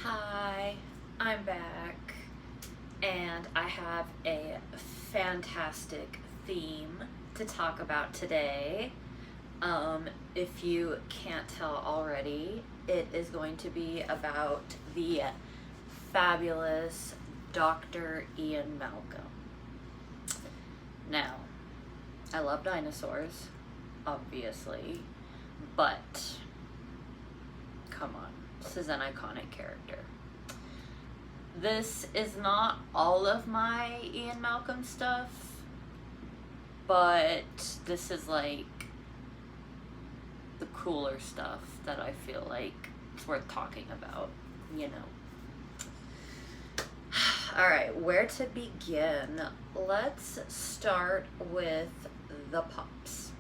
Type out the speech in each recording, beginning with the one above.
Hi, I'm back, and I have a fantastic theme to talk about today. If you can't tell already, it is going to be about the fabulous Dr. Ian Malcolm. Now, I love dinosaurs, obviously, but come on, this is an iconic character. This is not all of my Ian Malcolm stuff, but this is like the cooler stuff that I feel like it's worth talking about, you know. Alright, where to begin? Let's start with the pops.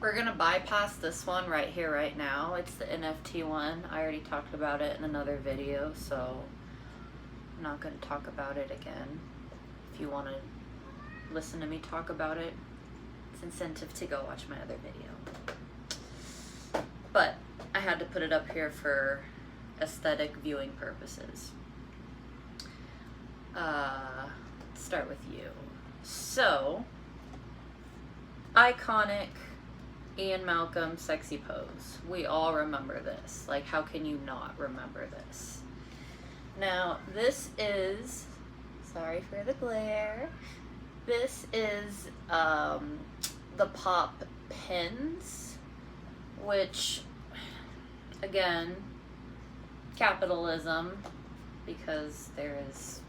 We're gonna bypass this one right here, right now. It's the NFT one. I already talked about it in another video, so I'm not gonna talk about it again. If you wanna listen to me talk about it, it's incentive to go watch my other video. But I had to put it up here for aesthetic viewing purposes. Let's start with you. So, iconic Ian Malcolm sexy pose. We all remember this. Like, how can you not remember this? Now, this is, sorry for the glare, this is the pop pins, which, again, capitalism, because there is,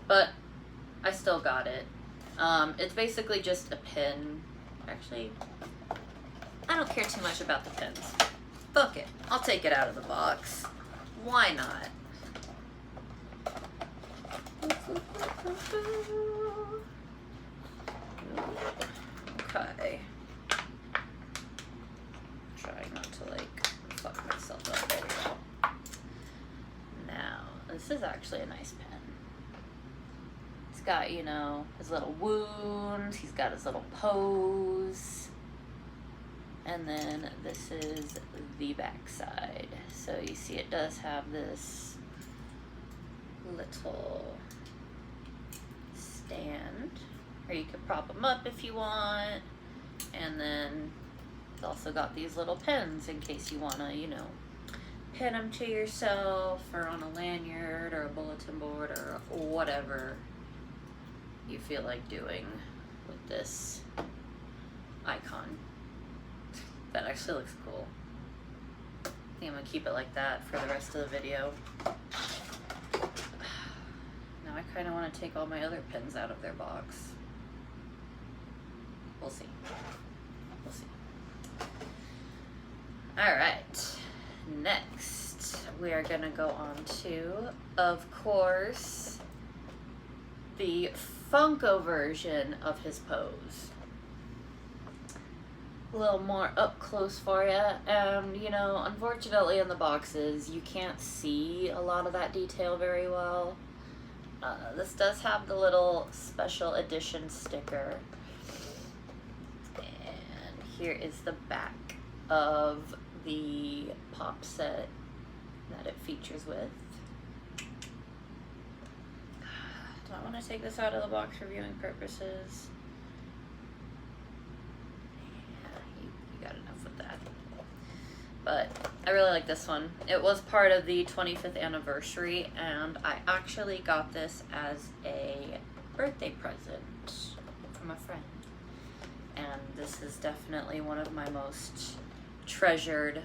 but I still got it. It's basically just a pin. Actually, I don't care too much about the pins. Fuck it. I'll take it out of the box. Why not? Okay. Trying not to, like, fuck myself up. There we go. Now, this is actually a nice pen. He's got, you know, his little wound, he's got his little pose, and then this is the back side. So you see it does have this little stand, or you could prop them up if you want, and then it's also got these little pins in case you want to, you know, pin them to yourself, or on a lanyard, or a bulletin board, or whatever you feel like doing with this icon. That actually looks cool. I think I'm gonna keep it like that for the rest of the video. Now I kind of want to take all my other pins out of their box. We'll see. We'll see. Alright, next we are gonna go on to, of course, the Funko version of his pose. A little more up close for you, and you know, unfortunately in the boxes you can't see a lot of that detail very well. This does have the little special edition sticker, and here is the back of the pop set that it features with. Do I want to take this out of the box for viewing purposes? Yeah, you got enough with that. But I really like this one. It was part of the 25th anniversary, and I actually got this as a birthday present from a friend. And this is definitely one of my most treasured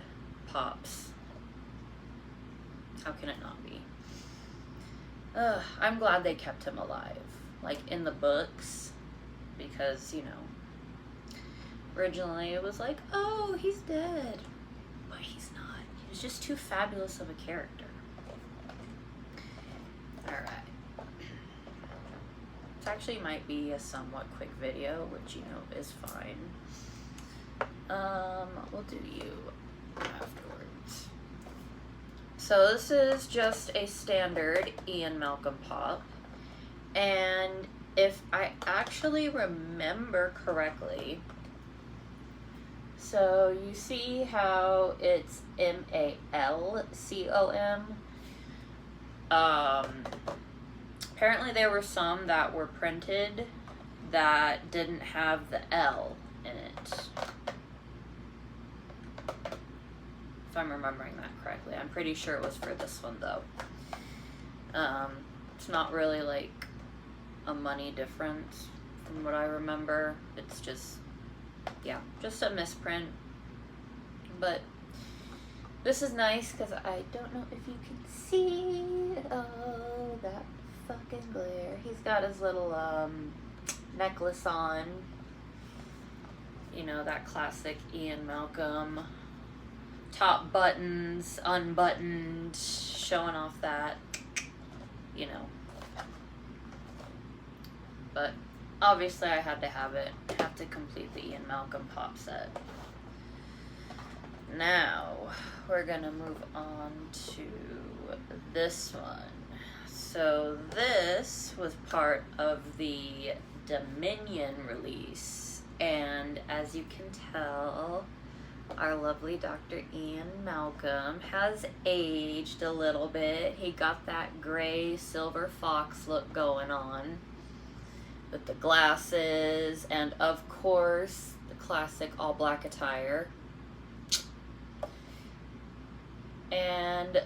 pops. How can it not be? I'm glad they kept him alive, like in the books, because, you know, originally it was like, oh, he's dead, but he's not. He was just too fabulous of a character. Alright. This actually might be a somewhat quick video, which, you know, is fine. We'll do you afterwards. So this is just a standard Ian Malcolm pop, and if I actually remember correctly, So you see how it's Malcom? Apparently there were some that were printed that didn't have the L in it. If I'm remembering that correctly. I'm pretty sure it was for this one though. It's not really like a money difference from what I remember. It's just, yeah, just a misprint. But this is nice because I don't know if you can see. Oh, that fucking glare. He's got his little necklace on. You know, that classic Ian Malcolm. Top buttons, unbuttoned, showing off that, you know. But obviously I had to have it. I have to complete the Ian Malcolm pop set. Now, we're gonna move on to this one. So this was part of the Dominion release, and as you can tell, our lovely Dr. Ian Malcolm has aged a little bit. He got that gray silver fox look going on with the glasses and of course the classic all black attire. And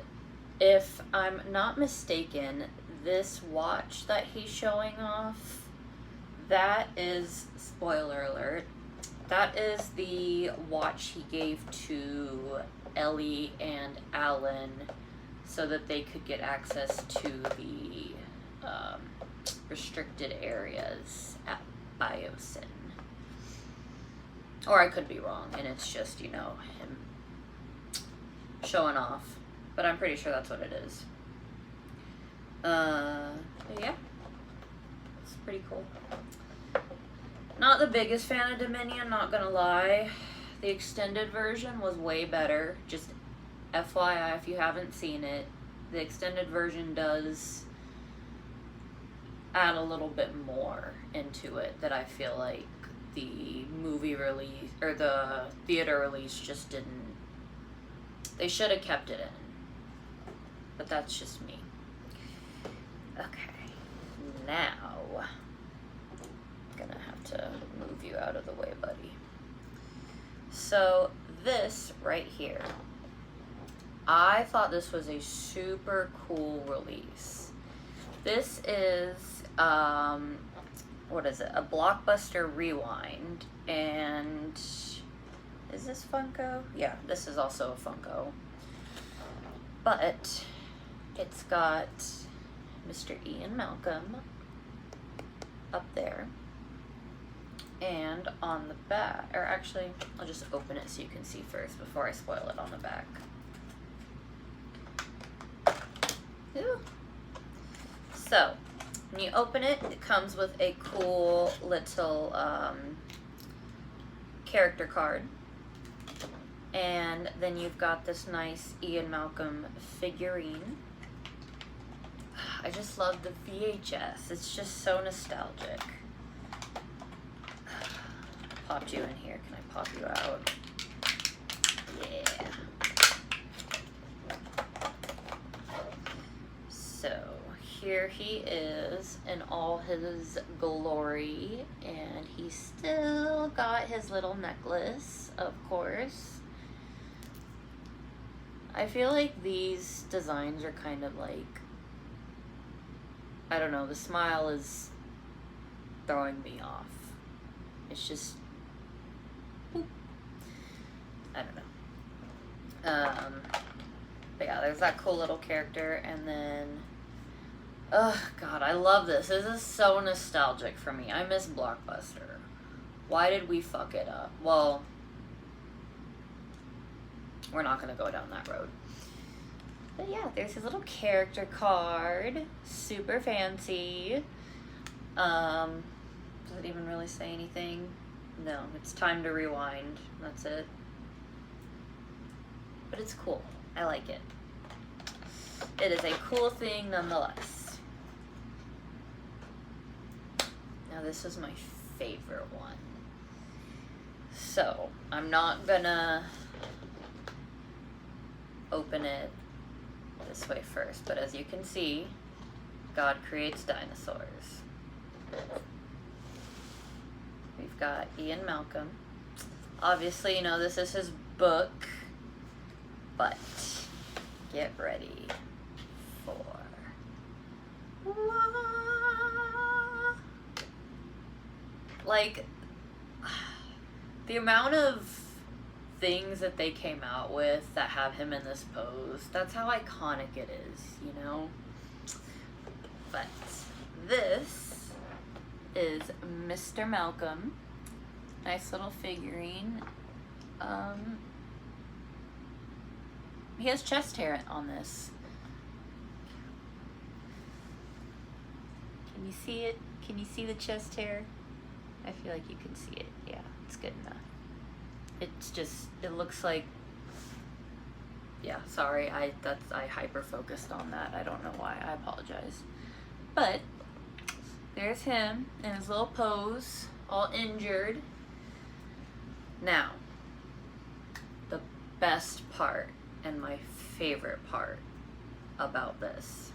if I'm not mistaken, this watch that he's showing off, that is, spoiler alert, that is the watch he gave to Ellie and Alan so that they could get access to the restricted areas at Biosyn. Or I could be wrong, and it's just, you know, him showing off. But I'm pretty sure that's what it is. Yeah. It's pretty cool. Not the biggest fan of Dominion, not gonna lie. The extended version was way better. Just FYI, if you haven't seen it, the extended version does add a little bit more into it that I feel like the movie release, or the theater release just didn't. They should have kept it in. But that's just me. Okay. Now, gonna have to move you out of the way, buddy. So this right here, I thought this was a super cool release. This is what is it, a Blockbuster Rewind, and is this Funko? Yeah, this is also a Funko, but it's got Mr. Ian Malcolm up there. And on the back, or actually, I'll just open it so you can see first before I spoil it on the back. Ooh. So, when you open it, it comes with a cool little character card. And then you've got this nice Ian Malcolm figurine. I just love the VHS. It's just so nostalgic. Popped you in here. Can I pop you out? Yeah. So here he is in all his glory, and he's still got his little necklace, of course. I feel like these designs are kind of like, I don't know, the smile is throwing me off. It's just, I don't know. But yeah, there's that cool little character, and then, oh god, I love this. This is so nostalgic for me. I miss Blockbuster. Why did we fuck it up? Well, we're not gonna go down that road. But yeah, there's his little character card. Super fancy. Does it even really say anything? No, it's time to rewind. That's it. But it's cool. I like it. It is a cool thing nonetheless. Now this is my favorite one. So, I'm not gonna open it this way first, but as you can see, God creates dinosaurs. We've got Ian Malcolm. Obviously, you know, this is his book, but get ready for... Like, the amount of things that they came out with that have him in this pose, that's how iconic it is, you know? But this is Mr. Malcolm. Nice little figurine. He has chest hair on this. Can you see it? Can you see the chest hair? I feel like you can see it. Yeah, it's good enough. It's just, it looks like, yeah, sorry, I hyper focused on that. I don't know why. I apologize. But there's him in his little pose, all injured. Now, the best part and my favorite part about this.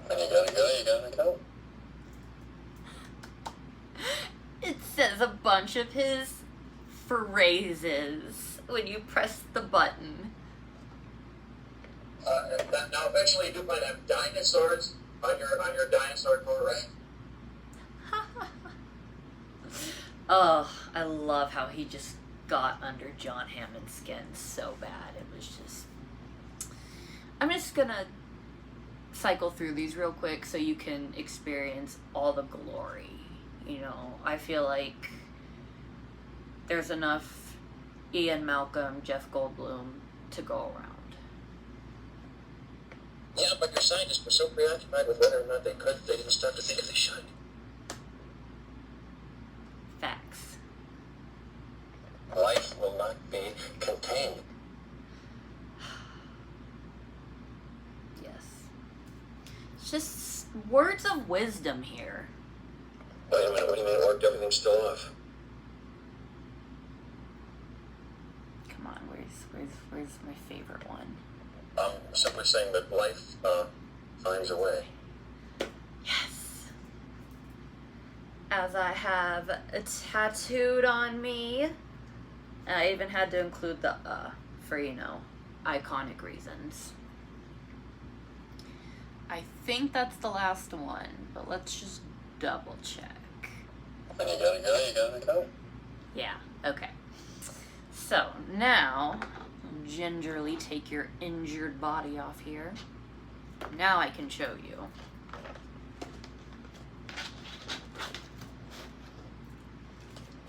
When you gotta go, you gotta go. It says a bunch of his phrases when you press the button. Now eventually you might have dinosaurs on your dinosaur coat, right? Oh, I love how he just got under John Hammond's skin so bad. It was just... I'm just gonna cycle through these real quick so you can experience all the glory. You know, I feel like there's enough Ian Malcolm, Jeff Goldblum to go around. Yeah, but your scientists were so preoccupied with whether or not they could, they didn't stop to think if they should. Facts. Life will not be contained. Yes. It's just words of wisdom here. Wait a minute, what do you mean orc? Everything's still off? Come on, where's my favorite one? I'm simply saying that life finds a way. Yes. As I have tattooed on me. And I even had to include the for, you know, iconic reasons. I think that's the last one, but let's just double check. When you gotta go, you gotta go. Yeah, okay. So now, gingerly take your injured body off here. Now I can show you.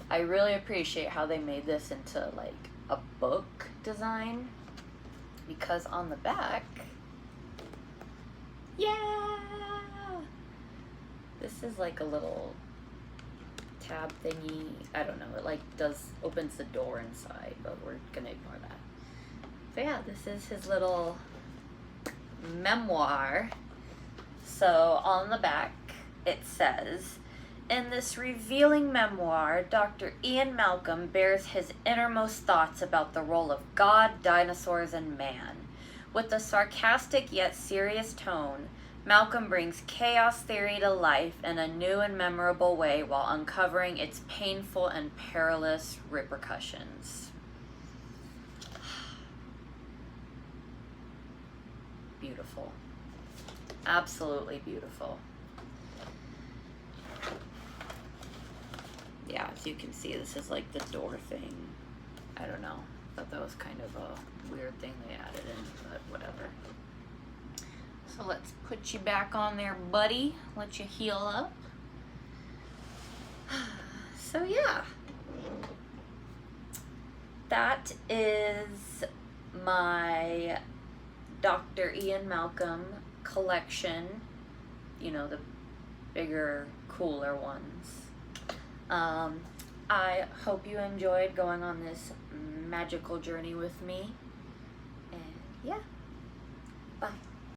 I really appreciate how they made this into like a book design, because on the back, yeah, this is like a little tab thingy. I don't know, it like opens the door inside, but we're gonna ignore that. But yeah, this is his little memoir. So on the back it says, in this revealing memoir, Dr. Ian Malcolm bears his innermost thoughts about the role of God, dinosaurs, and man. With a sarcastic yet serious tone, Malcolm brings chaos theory to life in a new and memorable way while uncovering its painful and perilous repercussions. Beautiful. Absolutely beautiful. Yeah, as you can see, this is like the door thing. I don't know. Thought that was kind of a weird thing they added in, but whatever. So let's put you back on there, buddy. Let you heal up. So yeah. That is my Dr. Ian Malcolm collection. You know, the bigger, cooler ones. I hope you enjoyed going on this magical journey with me. And yeah, bye.